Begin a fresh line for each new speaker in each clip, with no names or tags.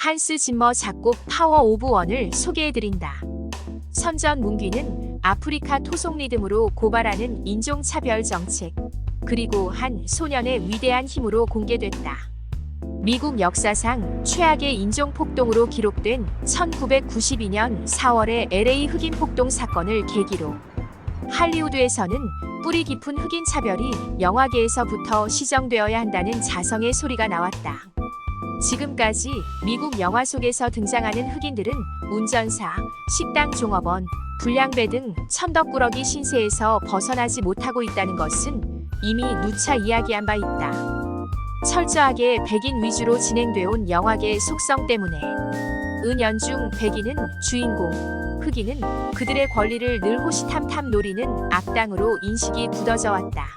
한스 짐머 작곡 파워 오브 원을 소개해드린다. 선전 문귀는 아프리카 토속 리듬으로 고발하는 인종차별 정책, 그리고 한 소년의 위대한 힘으로 공개됐다. 미국 역사상 최악의 인종폭동으로 기록된 1992년 4월의 LA 흑인 폭동 사건을 계기로 할리우드에서는 뿌리 깊은 흑인 차별이 영화계에서부터 시정되어야 한다는 자성의 소리가 나왔다. 지금까지 미국 영화 속에서 등장하는 흑인들은 운전사, 식당 종업원, 불량배 등 천덕꾸러기 신세에서 벗어나지 못하고 있다는 것은 이미 누차 이야기한 바 있다. 철저하게 백인 위주로 진행되어 영화계의 속성 때문에 은연중 백인은 주인공, 흑인은 그들의 권리를 늘 호시탐탐 노리는 악당으로 인식이 굳어져 왔다.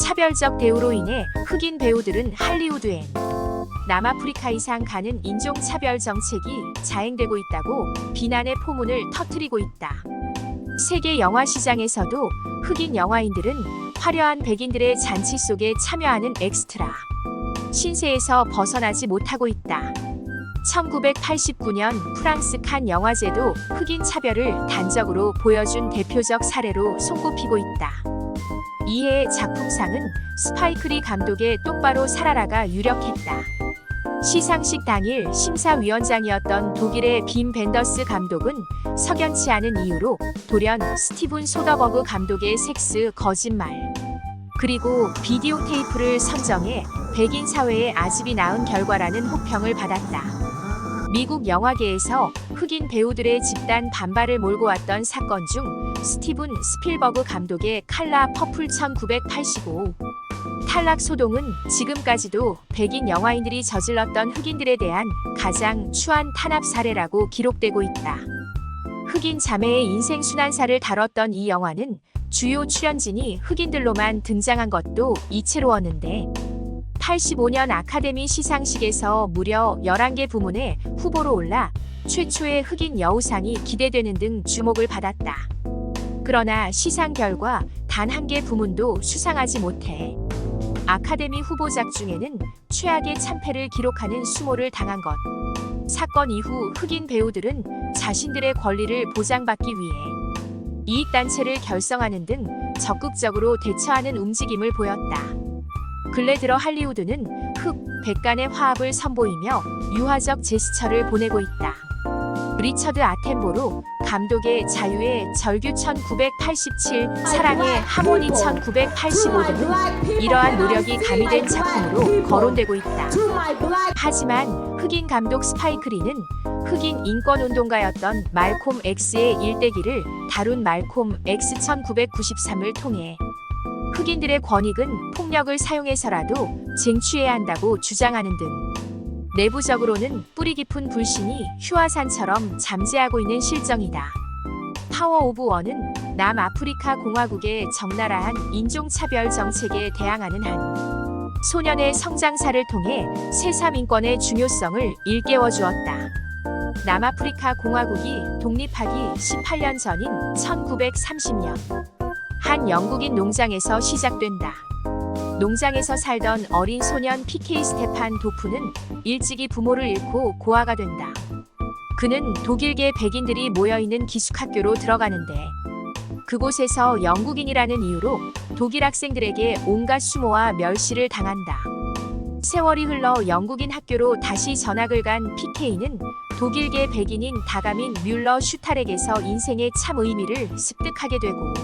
차별적 대우로 인해 흑인 배우들은 할리우드엔 남아프리카 이상 가는 인종차별 정책이 자행되고 있다고 비난의 포문을 터뜨리고 있다. 세계 영화 시장에서도 흑인 영화인들은 화려한 백인들의 잔치 속에 참여하는 엑스트라 신세에서 벗어나지 못하고 있다. 1989년 프랑스 칸 영화제도 흑인 차별을 단적으로 보여준 대표적 사례로 손꼽히고 있다. 이해의 작품상은 스파이크리 감독의 똑바로 살아라가 유력했다. 시상식 당일 심사위원장이었던 독일의 빔 벤더스 감독은 석연치 않은 이유로 돌연 스티븐 소더버그 감독의 섹스 거짓말, 그리고 비디오 테이프를 선정해 백인 사회에 아집이 낳은 결과라는 혹평을 받았다. 미국 영화계에서 흑인 배우들의 집단 반발을 몰고 왔던 사건 중 스티븐 스필버그 감독의 칼라 퍼플 1985 탈락 소동은 지금까지도 백인 영화인들이 저질렀던 흑인들에 대한 가장 추한 탄압 사례라고 기록되고 있다. 흑인 자매의 인생 순환사를 다뤘던 이 영화는 주요 출연진이 흑인들로만 등장한 것도 이채로웠는데 85년 아카데미 시상식에서 무려 11개 부문에 후보로 올라 최초의 흑인 여우상이 기대되는 등 주목을 받았다. 그러나 시상 결과 단 한 개 부문도 수상하지 못해 아카데미 후보작 중에는 최악의 참패를 기록하는 수모를 당한 것. 사건 이후 흑인 배우들은 자신들의 권리를 보장받기 위해 이익단체를 결성하는 등 적극적으로 대처하는 움직임을 보였다. 근래 들어 할리우드는 흑, 백 간의 화합을 선보이며 유화적 제스처를 보내고 있다. 리처드 아텐보로 감독의 자유의 절규 1987, 사랑의 하모니 1985 등은 이러한 노력이 가미된 작품으로 거론되고 있다. 하지만 흑인 감독 스파이크리는 흑인 인권운동가였던 말콤 X의 일대기를 다룬 말콤 X 1993을 통해 흑인들의 권익은 폭력을 사용해서라도 쟁취해야 한다고 주장하는 등 내부적으로는 뿌리 깊은 불신이 휴화산처럼 잠재하고 있는 실정이다. 파워 오브 원은 남아프리카 공화국의 적나라한 인종차별 정책에 대항하는 한 소년의 성장사를 통해 새삼 인권의 중요성을 일깨워 주었다. 남아프리카 공화국이 독립하기 18년 전인 1930년 한 영국인 농장에서 시작된다. 농장에서 살던 어린 소년 PK 스테판 도프는 일찍이 부모를 잃고 고아가 된다. 그는 독일계 백인들이 모여있는 기숙학교로 들어가는데 그곳에서 영국인이라는 이유로 독일 학생들에게 온갖 수모와 멸시를 당한다. 세월이 흘러 영국인 학교로 다시 전학을 간 PK는 독일계 백인인 다가민 뮬러 슈탈에게서 인생의 참 의미를 습득하게 되고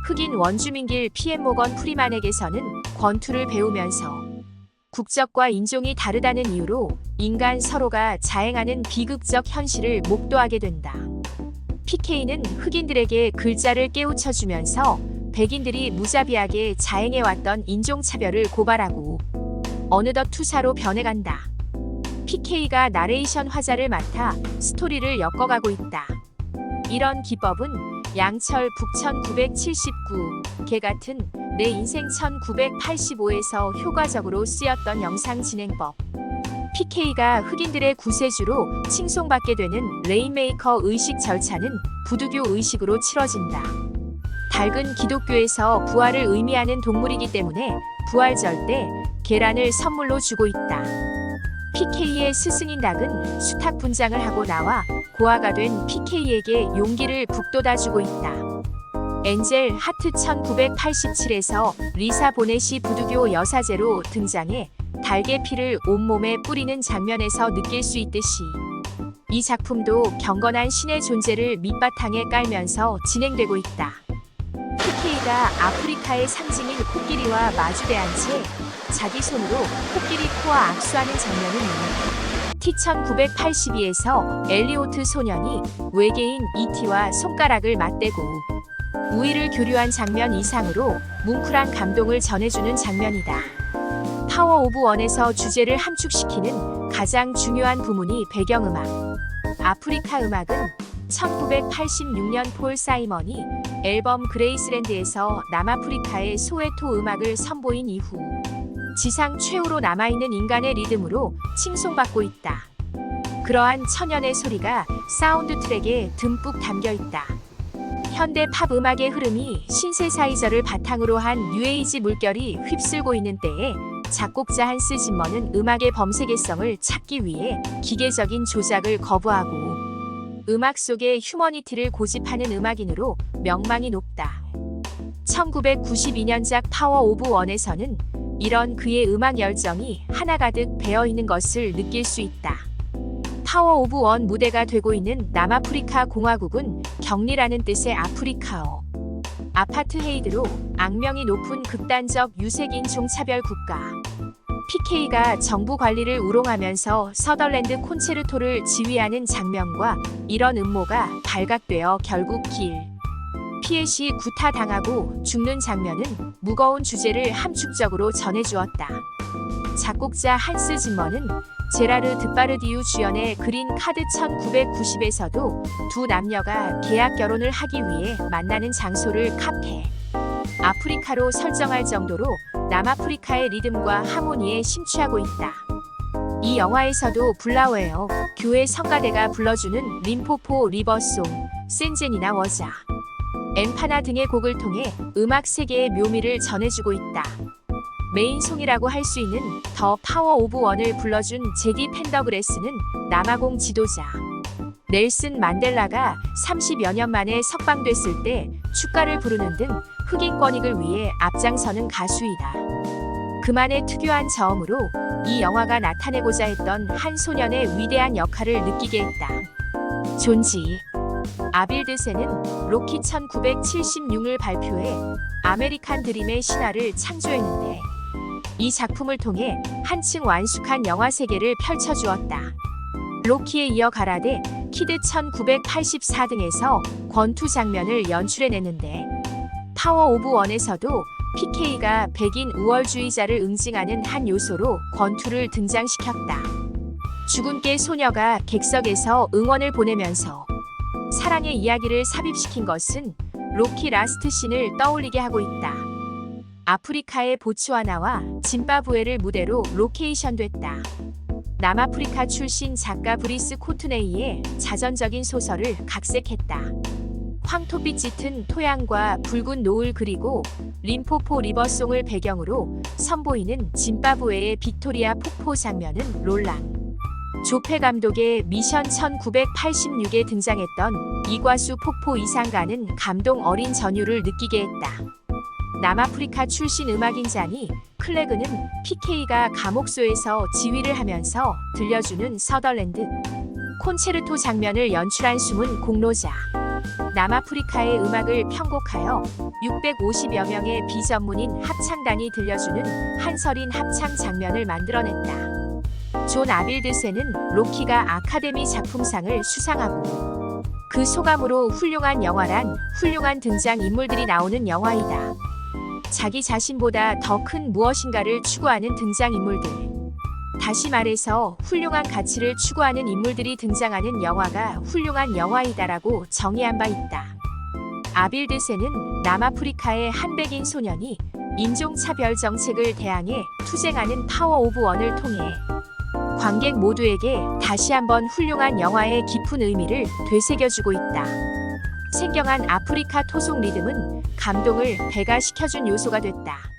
흑인 원주민길 PM 모건 프리만에게서는 권투를 배우면서 국적과 인종이 다르다는 이유로 인간 서로가 자행하는 비극적 현실을 목도하게 된다. PK는 흑인들에게 글자를 깨우쳐주면서 백인들이 무자비하게 자행해왔던 인종차별을 고발하고 어느덧 투사로 변해간다. PK가 나레이션 화자를 맡아 스토리를 엮어가고 있다. 이런 기법은 양철 북 1979, 개 같은 내 인생 1985에서 효과적으로 쓰였던 영상 진행법. PK가 흑인들의 구세주로 칭송받게 되는 레인메이커 의식 절차는 부두교 의식으로 치러진다. 닭은 기독교에서 부활을 의미하는 동물이기 때문에 부활절 때 계란을 선물로 주고 있다. PK의 스승인 닥은 수탁 분장을 하고 나와 고아가 된 PK에게 용기를 북돋아주고 있다. 엔젤 하트 1987에서 리사 보넷이 부두교 여사제로 등장해 달개 피를 온몸에 뿌리는 장면에서 느낄 수 있듯이 이 작품도 경건한 신의 존재를 밑바탕에 깔면서 진행되고 있다. PK가 아프리카의 상징인 코끼리와 마주대한 채 자기 손으로 코끼리 코와 악수하는 장면은 T1982에서 엘리오트 소년이 외계인 E.T.와 손가락을 맞대고 우위를 교류한 장면 이상으로 뭉클한 감동을 전해주는 장면이다. 파워 오브 원에서 주제를 함축시키는 가장 중요한 부문이 배경음악. 아프리카 음악은 1986년 폴 사이먼이 앨범 그레이스랜드에서 남아프리카의 소웨토 음악을 선보인 이후 지상 최후로 남아있는 인간의 리듬으로 칭송받고 있다. 그러한 천연의 소리가 사운드 트랙에 듬뿍 담겨있다. 현대 팝 음악의 흐름이 신세사이저를 바탕으로 한 뉴에이지 물결이 휩쓸고 있는 때에 작곡자 한스 짐머는 음악의 범세계성을 찾기 위해 기계적인 조작을 거부하고 음악 속의 휴머니티를 고집하는 음악인으로 명망이 높다. 1992년작 파워 오브 원에서는 이런 그의 음악 열정이 하나가득 배어있는 것을 느낄 수 있다. 파워 오브 원 무대가 되고 있는 남아프리카 공화국은 격리라는 뜻의 아프리카어. 아파트헤이드로 악명이 높은 극단적 유색인종 차별 국가. PK가 정부 관리를 우롱하면서 서덜랜드 콘체르토를 지휘하는 장면과 이런 음모가 발각되어 결국 피엣이 구타당하고 죽는 장면은 무거운 주제를 함축적으로 전해주었다. 작곡자 한스 짐머는 제라르 드파르디유 주연의 그린 카드 1990에서도 두 남녀가 계약 결혼을 하기 위해 만나는 장소를 카페 아프리카로 설정할 정도로 남아프리카의 리듬과 하모니에 심취하고 있다. 이 영화에서도 블라웨어 교회 성가대가 불러주는 림포포 리버송, 센젠이나 워자, 엠파나 등의 곡을 통해 음악 세계의 묘미를 전해주고 있다. 메인송이라고 할 수 있는 더 파워 오브 원을 불러준 제디 펜더그레스는 남아공 지도자 넬슨 만델라가 30여 년 만에 석방됐을 때 축가를 부르는 등 흑인 권익을 위해 앞장서는 가수이다. 그만의 특유한 저음으로 이 영화가 나타내고자 했던 한 소년의 위대한 역할을 느끼게 했다. 존지 아빌드세는 로키 1976을 발표해 아메리칸 드림의 신화를 창조했는데 이 작품을 통해 한층 완숙한 영화 세계를 펼쳐주었다. 로키에 이어 가라데 키드 1984 등에서 권투 장면을 연출해냈는데 파워 오브 원에서도 PK가 백인 우월주의자를 응징하는 한 요소로 권투를 등장시켰다. 죽은 깨 소녀가 객석에서 응원을 보내면서 사랑의 이야기를 삽입시킨 것은 로키 라스트 씬을 떠올리게 하고 있다. 아프리카의 보츠와나와 짐바브웨를 무대로 로케이션됐다. 남아프리카 출신 작가 브리스 코트네이의 자전적인 소설을 각색했다. 황토빛 짙은 토양과 붉은 노을 그리고 림포포 리버송을 배경으로 선보이는 짐바브웨의 빅토리아 폭포 장면은 롤랑 조페 감독의 미션 1986에 등장했던 이과수 폭포 이상 가는 감동 어린 전율을 느끼게 했다. 남아프리카 출신 음악인 자니 클레그는 PK가 감옥소에서 지휘를 하면서 들려주는 서덜랜드 콘체르토 장면을 연출한 숨은 공로자. 남아프리카의 음악을 편곡하여 650여 명의 비전문인 합창단이 들려주는 한설인 합창 장면을 만들어냈다. 존 아빌드세는 로키가 아카데미 작품상을 수상하고 그 소감으로 훌륭한 영화란 훌륭한 등장인물들이 나오는 영화이다. 자기 자신보다 더 큰 무엇인가를 추구하는 등장인물들. 다시 말해서 훌륭한 가치를 추구하는 인물들이 등장하는 영화가 훌륭한 영화이다라고 정의한 바 있다. 아빌드세는 남아프리카의 한 백인 소년이 인종차별 정책을 대항해 투쟁하는 파워 오브 원을 통해 관객 모두에게 다시 한번 훌륭한 영화의 깊은 의미를 되새겨주고 있다. 생경한 아프리카 토속 리듬은 감동을 배가시켜준 요소가 됐다.